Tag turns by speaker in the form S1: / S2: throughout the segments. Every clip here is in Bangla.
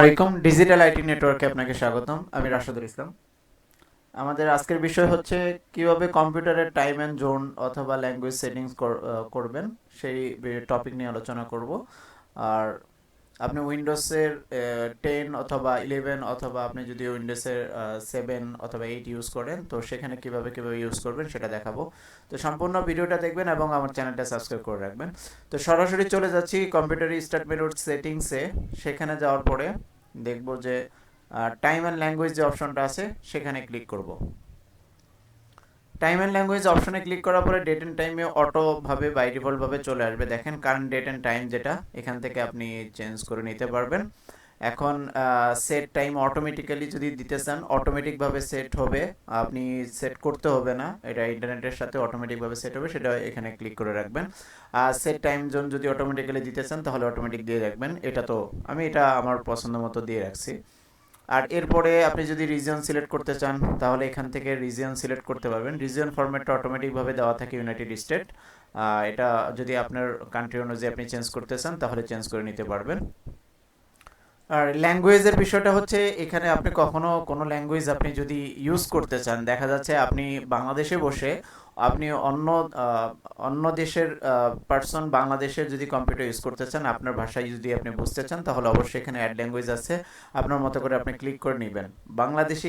S1: আসসালামাইকুম ডিজিটাল আইটি নেটওয়ার্কে আপনাকে স্বাগতম। আমি রাশেদুল ইসলাম। আমাদের আজকের বিষয় হচ্ছে কিভাবে কম্পিউটারের টাইম অ্যান্ড জোন অথবা ল্যাঙ্গুয়েজ সেটিংস করবেন, সেই টপিক নিয়ে আলোচনা করব। আর আপনি উইন্ডোজের 10 অথবা 11 অথবা আপনি যদি উইন্ডোজের 7 অথবা 8 ইউজ করেন, তো সেখানে কিভাবে ইউজ করবেন সেটা দেখাবো। তো সম্পূর্ণ ভিডিওটা দেখবেন এবং আমার চ্যানেলটা সাবস্ক্রাইব করে রাখবেন। তো সরাসরি চলে যাচ্ছি কম্পিউটার স্টার্ট মেনুর সেটিংসে। সেখানে যাওয়ার পরে দেখব যে টাইম অ্যান্ড ল্যাঙ্গুয়েজ যে অপশনটা আছে সেখানে ক্লিক করব। টাইম অ্যান্ড ল্যাঙ্গুয়েজ অপশনে ক্লিক করার পরে ডেট অ্যান্ড টাইমে অটোভাবে বাই ডিফল্টভাবে চলে আসবে। দেখেন কারেন্ট ডেট অ্যান্ড টাইম, যেটা এখান থেকে আপনি চেঞ্জ করে নিতে পারবেন। এখন সেট টাইম অটোমেটিক্যালি যদি দিতে চান অটোমেটিকভাবে সেট হবে, আপনি সেট করতে হবে না, এটা ইন্টারনেটের সাথে অটোমেটিকভাবে সেট হবে, সেটা এখানে ক্লিক করে রাখবেন। আর সেট টাইম জোন যদি অটোমেটিক্যালি দিতে চান তাহলে অটোমেটিক দিয়ে রাখবেন। এটা আমার পছন্দ মতো দিয়ে রাখছি। আর এরপরে আপনি যদি রিজিয়ন সিলেক্ট করতে চান তাহলে এখান থেকে রিজিয়ন সিলেক্ট করতে পারবেন। রিজিয়ন ফরম্যাটটা অটোমেটিকভাবে দেওয়া থাকে ইউনাইটেড স্টেট। এটা যদি আপনার কান্ট্রি অনুযায়ী আপনি চেঞ্জ করতে চান তাহলে চেঞ্জ করে নিতে পারবেন। আর ল্যাঙ্গুয়েজের বিষয়টা হচ্ছে এখানে আপনি কখনো কোনো ল্যাঙ্গুয়েজ আপনি যদি ইউজ করতে চান, দেখা যাচ্ছে আপনি বাংলাদেশে বসে আপনি অন্য দেশের পার্সন বাংলাদেশের যদি কম্পিউটার ইউজ করতে চান, আপনার ভাষায় যদি আপনি বুঝতে চান তাহলে অবশ্যই এখানে অ্যাড ল্যাঙ্গুয়েজ আছে, আপনার মতো করে আপনি ক্লিক করে নেবেন। বাংলাদেশি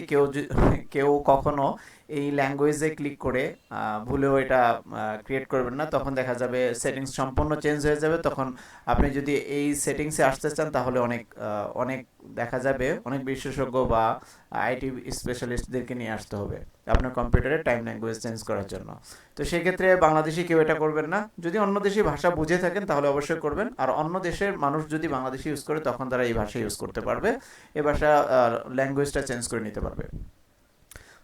S1: কেউ কখনো এই ল্যাঙ্গুয়েজে ক্লিক করে ভুলেও এটা ক্রিয়েট করবেন না, তখন দেখা যাবে সেটিংস সম্পূর্ণ চেঞ্জ হয়ে যাবে। তখন আপনি যদি এই সেটিংসে আসতে চান তাহলে অনেক দেখা যাবে অনেক বিশেষজ্ঞ বা আইটি স্পেশালিস্টদেরকে নিয়ে আসতে হবে আপনার কম্পিউটারে টাইম ল্যাঙ্গুয়েজ চেঞ্জ করার জন্য। তো সেক্ষেত্রে বাংলাদেশি কেউ এটা করবেন না। যদি অন্য দেশি ভাষা বুঝে থাকেন তাহলে অবশ্যই করবেন। আর অন্য দেশের মানুষ যদি বাংলাদেশি ইউজ করে তখন তারা এই ভাষা ইউজ করতে পারবে, এই ভাষা ল্যাঙ্গুয়েজটা চেঞ্জ করে নিতে পারবে।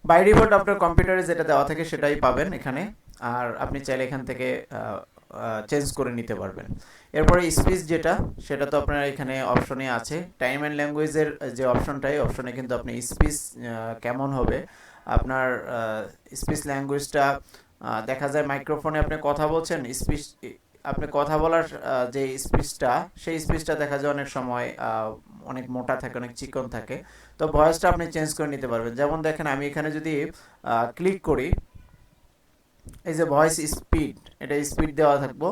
S1: বাই ডিফল্ট আপনার কম্পিউটারে যেটা দেওয়া থাকে সেটাই পাবেন এখানে। আর আপনি চাইলে এখান থেকে চেঞ্জ করে নিতে পারবেন। এরপরে স্পিচ যেটা, সেটা তো আপনার এখানে অপশনে আছে। টাইম অ্যান্ড ল্যাঙ্গুয়েজের যে অপশনটা, এই অপশনে কিন্তু আপনি স্পিচ কেমন হবে আপনার স্পিচ ল্যাঙ্গুয়েজটা দেখা যায় মাইক্রোফোনে আপনি কথা বলছেন, স্পিচ আপনি কথা বলার যে স্পিচটা, সেই স্পিচটা দেখা যায় অনেক সময় অনেক মোটা থাকে, অনেক চিকন থাকে। তো ভয়েসটা আপনি চেঞ্জ করে নিতে পারবেন। যেমন দেখেন আমি এখানে যদি ক্লিক করি, এই যে ভয়েস স্পিড, এটা স্পিড দেওয়া থাকবো।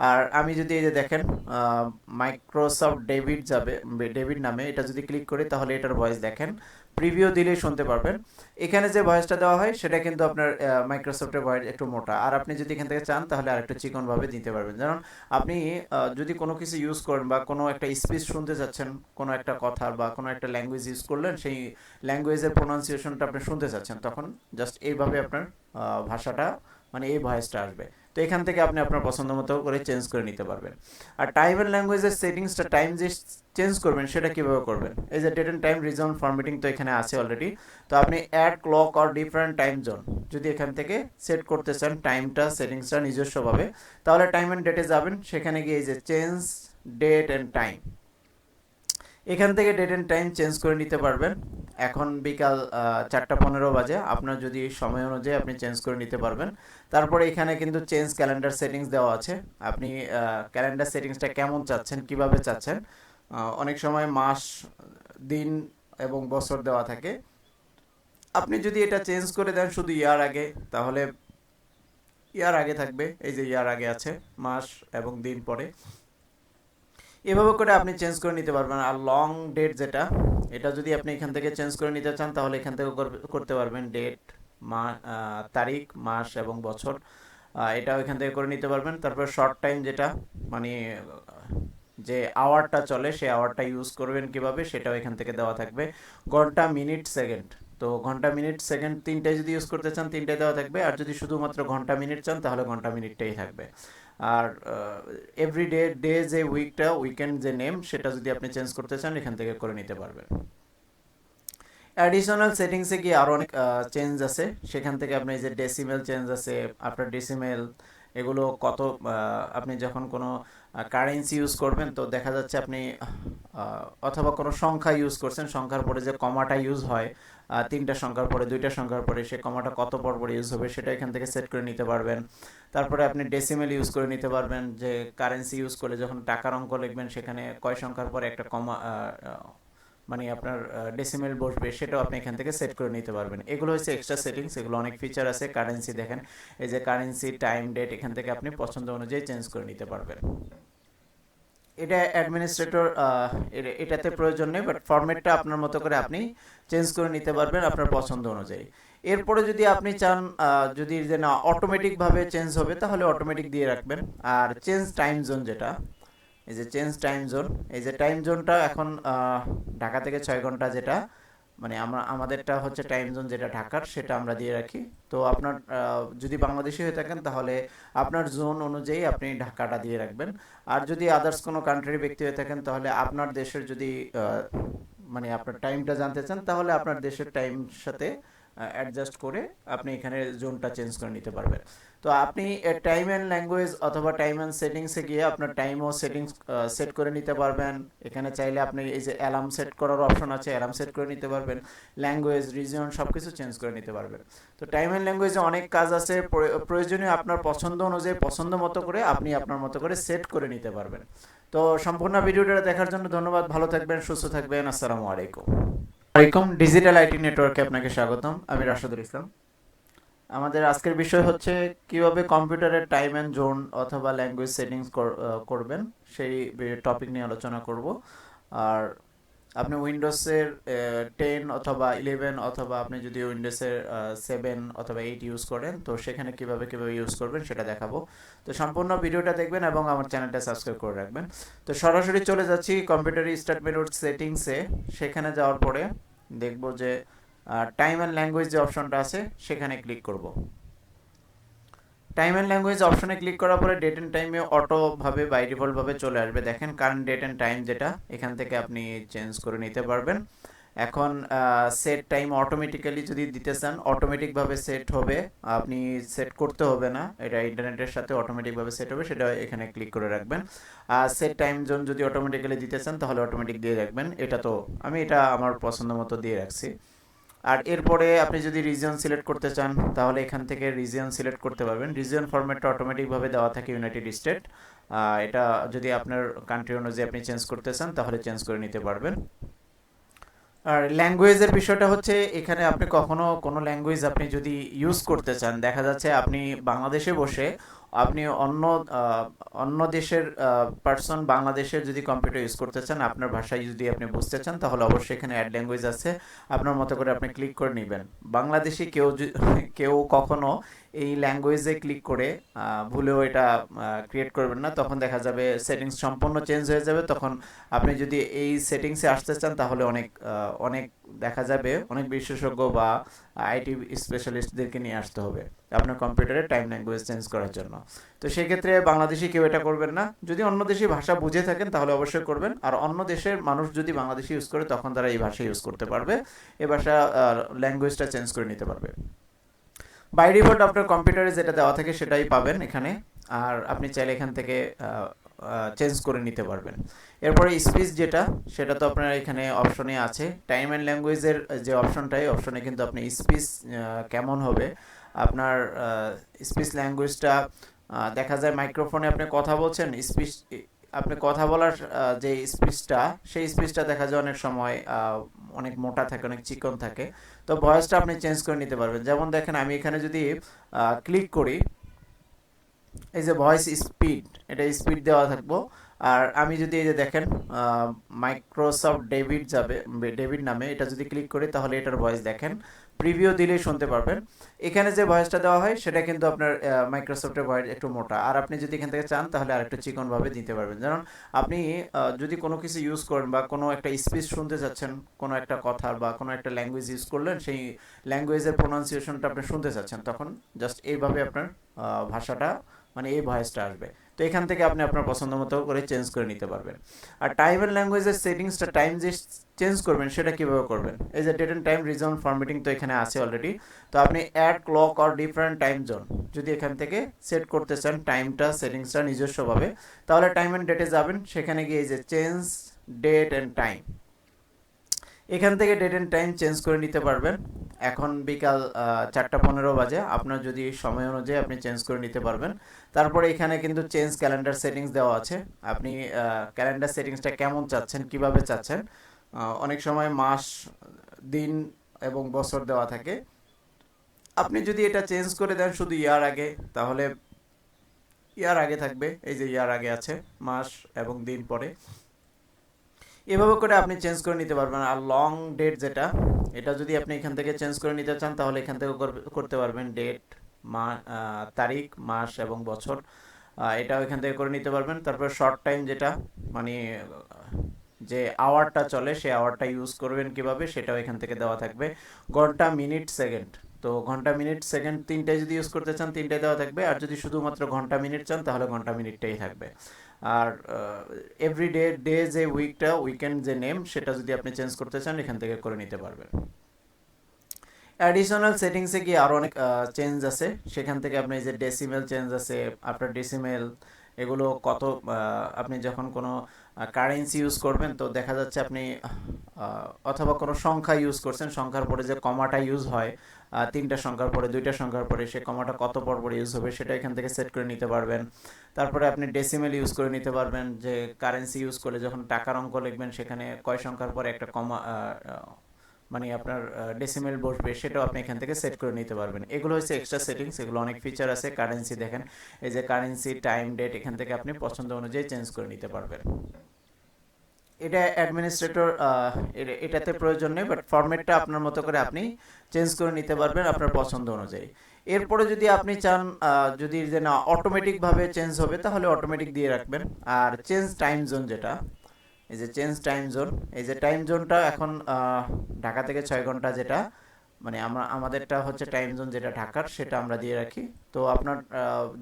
S1: আর আমি যদি এই যে দেখেন মাইক্রোসফট ডেভিড নামে এটা যদি ক্লিক করি তাহলে এটার ভয়েস দেখেন প্রিভিউ দিলেই শুনতে পারবেন। এখানে যে ভয়েসটা দেওয়া হয় সেটা কিন্তু আপনার মাইক্রোসফটের ভয়েস একটু মোটা, আর আপনি যদি এখান থেকে চান তাহলে আরেকটু চিকনভাবে দিতে পারবেন। যেমন আপনি যদি কোনো কিছু ইউজ করেন বা কোনো একটা স্পিচ শুনতে চাচ্ছেন, কোনো একটা কথা বা কোনো একটা ল্যাঙ্গুয়েজ ইউজ করলেন, সেই ল্যাঙ্গুয়েজের প্রোনাউন্সিয়েশনটা আপনি শুনতে চাচ্ছেন, তখন জাস্ট এইভাবে আপনার ভাষাটা মানে এই ভয়েসটা আসবে। তো এখান থেকে আপনি আপনার পছন্দ মতো করে চেঞ্জ করে নিতে পারবেন। আর টাইম অ্যান্ড ল্যাঙ্গুয়েজের সেটিংসটা টাইম যে চেঞ্জ করবেন সেটা কীভাবে করবেন, এই যে date and time region formatting তো এখানে আছে অলরেডি। তো আপনি add clock or different time zone যদি এখান থেকে সেট করতে চান টাইমটা সেটিংসটা নিজস্বভাবে, তাহলে টাইম অ্যান্ড ডেটে যাবেন। সেখানে গিয়ে এই যে চেঞ্জ ডেট অ্যান্ড টাইম, এখান থেকে ডেট অ্যান্ড টাইম চেঞ্জ করে নিতে পারবেন। এখন বিকাল 4:15 বাজে, আপনার যদি সময় অনুযায়ী আপনি চেঞ্জ করে নিতে পারবেন। তারপরে এখানে কিন্তু চেঞ্জ ক্যালেন্ডার সেটিংস দেওয়া আছে। আপনি ক্যালেন্ডার সেটিংসটা কেমন চাচ্ছেন, কিভাবে চাচ্ছেন। অনেক সময় মাস, দিন এবং বছর দেওয়া থাকে। আপনি যদি এটা চেঞ্জ করে দেন শুধু ইয়ার আগে, তাহলে ইয়ার আগে থাকবে, এই যে ইয়ার আগে আছে, মাস এবং দিন পরে। এভাবে করে আপনি চেঞ্জ করে নিতে পারবেন। আর লং ডেট যেটা, এটা যদি আপনি এখান থেকে চেঞ্জ করে নিতে চান তাহলে এখান থেকে করতে পারবেন। ডেট, তারিখ, মাস এবং বছর, এটাও এখান থেকে করে নিতে পারবেন। তারপর শর্ট টাইম যেটা, মানে যে আওয়ারটা চলে সেই আওয়ারটা ইউজ করবেন কিভাবে সেটাও এখান থেকে দেওয়া থাকবে। ঘন্টা, মিনিট, সেকেন্ড, তো ঘন্টা, মিনিট, সেকেন্ড তিনটাই যদি ইউজ করতে চান তিনটাই দেওয়া থাকবে। আর যদি শুধুমাত্র ঘন্টা মিনিট চান তাহলে ঘন্টা মিনিটটাই থাকবে। আর এভরি ডে যে উইকেন্ড যে নেম, সেটা যদি আপনি চেঞ্জ করতে চান এখান থেকে করে নিতে পারবেন। অ্যাডিশনাল সেটিংসে গিয়ে আরও অনেক চেঞ্জ আছে, সেখান থেকে আপনি যে ডেসিমেল চেঞ্জ আছে, আফটার ডেসিমেল, এগুলো কত আপনি যখন কোনো কারেন্সি ইউজ করবেন তো দেখা যাচ্ছে আপনি অথবা কোনো সংখ্যা ইউজ করছেন, সংখ্যার পরে যে কমাটা ইউজ হয়, তিনটা সংখ্যার পরে, দুইটা সংখ্যার পরে, সেই কমাটা কত পর পরে ইউজ হবে সেটা এখান থেকে সেট করে নিতে পারবেন। তারপরে আপনি ডেসিমেল ইউজ করে নিতে পারবেন, যে কারেন্সি ইউজ করলে যখন টাকার অঙ্ক লিখবেন সেখানে কয় সংখ্যার পরে একটা কমা মানে আপনার ডেসিমেল বসবে সেটাও আপনি এখান থেকে সেট করে নিতে পারবেন। এগুলো হচ্ছে এক্সট্রা সেটিংস, এগুলো অনেক ফিচার আছে। কারেন্সি দেখেন, এই যে কারেন্সি, টাইম, ডেট এখান থেকে আপনি পছন্দ অনুযায়ী চেঞ্জ করে নিতে পারবেন। এটা অ্যাডমিনিস্ট্রেটর এটাতে প্রয়োজন নেই, বাট ফরম্যাটটা আপনার মতো করে আপনি চেঞ্জ করে নিতে পারবেন আপনার পছন্দ অনুযায়ী। এরপরে যদি আপনি চান যদি যে না অটোমেটিকভাবে চেঞ্জ হবে তাহলে অটোমেটিক দিয়ে রাখবেন। আর চেঞ্জ টাইম জোন যেটা, এই যে চেঞ্জ টাইম জোন, এই যে টাইম জোনটা এখন ঢাকা থেকে 6 ঘন্টা, যেটা মানে আমাদেরটা হচ্ছে টাইম জোন যেটা ঢাকার, সেটা আমরা দিয়ে রাখি। তো আপনার যদি বাংলাদেশি হয়ে থাকেন তাহলে আপনার জোন অনুযায়ী আপনি ঢাকাটা দিয়ে রাখবেন। আর যদি আদার্স কোনো কান্ট্রির ব্যক্তি হয়ে থাকেন তাহলে আপনার দেশের যদি মানে আপনার টাইমটা জানতে চান তাহলে আপনার দেশের টাইম সাথে অ্যাডজাস্ট করে আপনি এখানে জোনটা চেঞ্জ করে নিতে পারবেন। তো আপনি টাইম অ্যান্ড ল্যাঙ্গুয়েজ অথবা টাইম অ্যান্ড সেটিংসে গিয়ে আপনার টাইম ও সেটিংস সেট করে নিতে পারবেন। এখানে চাইলে আপনি এই যে অ্যালার্ম সেট করার অপশন আছে, অ্যালার্ম সেট করে নিতে পারবেন। ল্যাঙ্গুয়েজ, রিজিয়ন সব কিছু চেঞ্জ করে নিতে পারবেন। তো টাইম অ্যান্ড ল্যাঙ্গুয়েজে অনেক কাজ আছে, প্রয়োজনীয় আপনার পছন্দ অনুযায়ী পছন্দ মতো করে আপনি আপনার মতো করে সেট করে নিতে পারবেন। তো সম্পূর্ণ ভিডিওটা দেখার জন্য ধন্যবাদ। ভালো থাকবেন, সুস্থ থাকবেন। আসসালামু আলাইকুম। ওয়ালাইকুম, ডিজিটাল আইটি নেটওয়ার্কে আপনাকে স্বাগতম। আমি রাশেদুল ইসলাম। আমাদের আজকের বিষয় হচ্ছে কিভাবে কম্পিউটারের টাইম অ্যান্ড জোন অথবা ল্যাঙ্গুয়েজ সেটিংস করবেন, সেই টপিক নিয়ে আলোচনা করব। আর আপনি উইন্ডোজের 10 অথবা 11 অথবা আপনি যদি উইন্ডোজের 7 অথবা 8 ইউজ করেন তো সেখানে কিভাবে ইউজ করবেন সেটা দেখাবো। তো সম্পূর্ণ ভিডিওটা দেখবেন এবং আমার চ্যানেলটা সাবস্ক্রাইব করে রাখবেন। তো সরাসরি চলে যাচ্ছি কম্পিউটার স্টার্ট মেনুর সেটিংসে। সেখানে যাওয়ার পরে দেখব যে টাইম অ্যান্ড ল্যাঙ্গুয়েজ যে অপশনটা আছে সেখানে ক্লিক করব। টাইম অ্যান্ড ল্যাঙ্গুয়েজ অপশনে ক্লিক করার পরে ডেট অ্যান্ড টাইমে অটোভাবে বাই ডিফল্টভাবে চলে আসবে। দেখেন কারেন্ট ডেট অ্যান্ড টাইম যেটা, এখান থেকে আপনি চেঞ্জ করে নিতে পারবেন। এখন সেট টাইম অটোমেটিক্যালি যদি দিতে চান অটোমেটিকভাবে সেট হবে, আপনি সেট করতে হবে না, এটা ইন্টারনেটের সাথে অটোমেটিকভাবে সেট হবে, সেটা এখানে ক্লিক করে রাখবেন। আর সেট টাইম জোন যদি অটোমেটিক্যালি দিতে চান তাহলে অটোমেটিক দিয়ে রাখবেন। এটা তো আমি এটা আমার পছন্দ মতো দিয়ে রাখছি। আর এরপরে আপনি যদি রিজিয়ন সিলেক্ট করতে চান তাহলে এখান থেকে রিজিয়ন সিলেক্ট করতে পারবেন। রিজিয়ন ফরম্যাটটা অটোমেটিকভাবে দেওয়া থাকে ইউনাইটেড স্টেট। এটা যদি আপনার কান্ট্রি অনুযায়ী আপনি চেঞ্জ করতে চান তাহলে চেঞ্জ করে নিতে পারবেন। আর ল্যাঙ্গুয়েজের বিষয়টা হচ্ছে এখানে আপনি কখনো কোনো ল্যাঙ্গুয়েজ আপনি যদি ইউজ করতে চান, দেখা যাচ্ছে আপনি বাংলাদেশে বসে আপনি অন্য দেশের পার্সন বাংলাদেশের যদি কম্পিউটার ইউজ করতে চান, আপনার ভাষায় যদি আপনি বুঝতে চান তাহলে অবশ্যই এখানে অ্যাড ল্যাঙ্গুয়েজ আছে, আপনার মতো করে আপনি ক্লিক করে নেবেন। বাংলাদেশি কেউ কখনো এই ল্যাঙ্গুয়েজে ক্লিক করে ভুলেও এটা ক্রিয়েট করবেন না, তখন দেখা যাবে সেটিংস সম্পূর্ণ চেঞ্জ হয়ে যাবে। তখন আপনি যদি এই সেটিংসে আসতে চান তাহলে অনেক দেখা যাবে অনেক বিশেষজ্ঞ বা আইটি স্পেশালিস্টদেরকে নিয়ে আসতে হবে আপনার কম্পিউটারে টাইম ল্যাঙ্গুয়েজ চেঞ্জ করার জন্য। তো সেক্ষেত্রে বাংলাদেশি কেউ এটা করবেন না। যদি অন্য দেশি ভাষা বুঝে থাকেন তাহলে অবশ্যই করবেন। আর অন্য দেশের মানুষ যদি বাংলাদেশি ইউজ করে তখন তারা এই ভাষা ইউজ করতে পারবে, এই ভাষা ল্যাঙ্গুয়েজটা চেঞ্জ করে নিতে পারবে। বাই ডিফল্ট আপনার কম্পিউটারে যেটা দেওয়া থাকে সেটাই পাবেন এখানে। আর আপনি চাইলে এখান থেকে চেঞ্জ করে নিতে পারবেন। এরপরে স্পিচ যেটা, সেটা তো আপনার এখানে অপশনে আছে। টাইম অ্যান্ড ল্যাঙ্গুয়েজের যে অপশনটাই অপশনে কিন্তু আপনি স্পিচ কেমন হবে আপনার স্পিচ ল্যাঙ্গুয়েজটা দেখা যায় মাইক্রোফোনে আপনি কথা বলছেন, স্পিচ আপনি কথা বলার যে স্পিচটা সেই স্পিচটা দেখা যায় অনেক সময় অনেক মোটা থাকে, অনেক চিকন থাকে। তো ভয়েসটা আপনি চেঞ্জ করে নিতে পারবেন। যেমন দেখেন আমি এখানে যদি ক্লিক করি, এই যে ভয়েস স্পিড, এটা স্পিড দেওয়া থাকবো। আর আমি যদি এই যে দেখেন মাইক্রোসফট ডেভিড নামে এটা যদি ক্লিক করি তাহলে এটার ভয়েস দেখেন প্রিভিউ দিলেই শুনতে পারবেন। এখানে যে ভয়েসটা দেওয়া হয় সেটা কিন্তু আপনার মাইক্রোসফটের ভয়েস একটু মোটা, আর আপনি যদি এখান থেকে চান তাহলে আরেকটু চিকনভাবে দিতে পারবেন। যেমন আপনি যদি কোনো কিছু ইউজ করেন বা কোনো একটা স্পিচ শুনতে চাচ্ছেন, কোনো একটা কথার বা কোনো একটা ল্যাঙ্গুয়েজ ইউজ করলেন, সেই ল্যাঙ্গুয়েজের প্রোনাউন্সিয়েশনটা আপনি শুনতে চাচ্ছেন, তখন জাস্ট এইভাবে আপনার ভাষাটা মানে এই ভয়েসটা আসবে। তো এখান থেকে আপনি আপনার পছন্দ মতো করে চেঞ্জ করে নিতে পারবেন। আর টাইম অ্যান্ড ল্যাঙ্গুয়েজের সেটিংসটা টাইম যে চেঞ্জ করবেন সেটা কীভাবে করবেন, এই যে date and time region formatting তো এখানে আছে অলরেডি। তো আপনি add clock or different time zone যদি এখান থেকে সেট করতে চান টাইমটা সেটিংসটা নিজস্বভাবে, তাহলে টাইম অ্যান্ড ডেটে যাবেন। সেখানে গিয়ে এই যে চেঞ্জ ডেট অ্যান্ড টাইম, এখান থেকে ডেট অ্যান্ড টাইম চেঞ্জ করে নিতে পারবেন। এখন বিকাল 4:15 বাজে, আপনার যদি সময় অনুযায়ী আপনি চেঞ্জ করে নিতে পারবেন। তারপরে এখানে কিন্তু চেঞ্জ ক্যালেন্ডার সেটিংস দেওয়া আছে, আপনি ক্যালেন্ডার সেটিংসটা কেমন চাচ্ছেন, কিভাবে চাচ্ছেন অনেক সময় মাস, দিন এবং বছর দেওয়া থাকে। আপনি যদি এটা চেঞ্জ করে দেন শুধু ইয়ার আগে, তাহলে ইয়ার আগে থাকবে, এই যে ইয়ার আগে আছে, মাস এবং দিন পরে। এভাবে করে আপনি চেঞ্জ করে নিতে পারবেন। আর লং ডেট যেটা, এটা যদি আপনি এখান থেকে চেঞ্জ করে নিতে চান তাহলে এখান থেকে করতে পারবেন। ডেট, তারিখ, মাস এবং বছর, এটাও এখান থেকে করে নিতে পারবেন। তারপর শর্ট টাইম যেটা, মানে যে আওয়ারটা চলে সেই আওয়ারটা ইউজ করবেন কিভাবে সেটাও এখান থেকে দেওয়া থাকবে। ঘন্টা, মিনিট, সেকেন্ড, তো ঘন্টা, মিনিট, সেকেন্ড তিনটাই যদি ইউজ করতে চান তিনটাই দেওয়া থাকবে। আর যদি শুধুমাত্র ঘন্টা মিনিট চান তাহলে ঘন্টা মিনিটটাই থাকবে। আর এভরিডে, ডে যে উইকটা, উইকেন্ড যে নেম, সেটা যদি আপনি চেঞ্জ করতে চান এখান থেকে করে নিতে পারবেন। অ্যাডিশনাল সেটিংসে গিয়ে আরও অনেক চেঞ্জ আছে, সেখান থেকে আপনি যে ডেসিমেল চেঞ্জ আছে, আপনার ডেসিমেল এগুলো কত, আপনি যখন কোনো কারেন্সি ইউজ করবেন তো দেখা যাচ্ছে আপনি অথবা কোনো সংখ্যা ইউজ করছেন, সংখ্যার পরে যে কমাটা ইউজ হয়, তিনটা সংখ্যার পরে, দুইটা সংখ্যার পরে, সেই কমাটা কত পর পরে ইউজ হবে সেটা এখান থেকে সেট করে নিতে পারবেন। তারপরে আপনি ডেসিমেল ইউজ করে নিতে পারবেন, যে কারেন্সি ইউজ করলে যখন টাকার অঙ্ক লিখবেন সেখানে কয় সংখ্যার পরে একটা কমা, মানে আপনার ডেসিমেল বসবে, সেটাও আপনি এখান থেকে সেট করে নিতে পারবেন। এগুলো হচ্ছে এক্সট্রা সেটিংস, এগুলো অনেক ফিচার আছে। কারেন্সি দেখেন, এই যে কারেন্সি, টাইম, ডেট, এখান থেকে আপনি পছন্দ অনুযায়ী চেঞ্জ করে নিতে পারবেন। এটা অ্যাডমিনিস্ট্রেটর, এটাতে প্রয়োজন নেই, বাট ফরম্যাটটা আপনার মতো করে আপনি চেঞ্জ করে নিতে পারবেন আপনার পছন্দ অনুযায়ী। এরপরে যদি আপনি চান যদি যে না অটোমেটিকভাবে চেঞ্জ হবে তাহলে অটোমেটিক দিয়ে রাখবেন। আর চেঞ্জ টাইম জোন যেটা, এই যে চেঞ্জ টাইম জোন, এই যে টাইম জোনটা এখন ঢাকা থেকে 6 ঘন্টা, যেটা মানে আমাদেরটা হচ্ছে টাইম জোন যেটা ঢাকার, সেটা আমরা দিয়ে রাখি। তো আপনার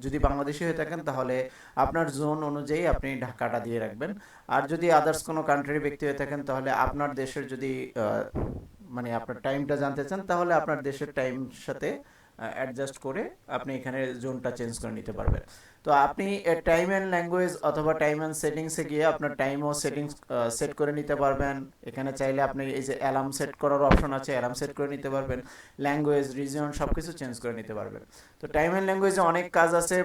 S1: যদি বাংলাদেশি হয়ে থাকেন তাহলে আপনার জোন অনুযায়ী আপনি ঢাকাটা দিয়ে রাখবেন। আর যদি আদার্স কোনো কান্ট্রির ব্যক্তি হয়ে থাকেন তাহলে আপনার দেশের যদি মানে আপনার টাইমটা জানতে চান তাহলে আপনার দেশের টাইম সাথে অ্যাডজাস্ট করে আপনি এখানে জোনটা চেঞ্জ করে নিতে পারবেন। তো আপনি টাইম অ্যান্ড ল্যাঙ্গুয়েজ অথবা টাইম অ্যান্ড সেটিংসে গিয়ে আপনার টাইম ও সেটিংস সেট করে নিতে পারবেন। এখানে চাইলে আপনি এই যে অ্যালার্ম সেট করার অপশন আছে, অ্যালার্ম সেট করে নিতে পারবেন। ল্যাঙ্গুয়েজ, রিজন সব কিছু চেঞ্জ করে নিতে পারবেন। তো টাইম অ্যান্ড ল্যাঙ্গুয়েজে অনেক কাজ আছে,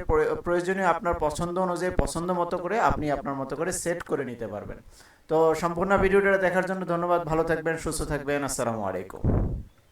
S1: প্রয়োজনীয় আপনার পছন্দ অনুযায়ী পছন্দ মতো করে আপনি আপনার মতো করে সেট করে নিতে পারবেন। তো সম্পূর্ণ ভিডিওটা দেখার জন্য ধন্যবাদ। ভালো থাকবেন, সুস্থ থাকবেন। আসসালামু আলাইকুম।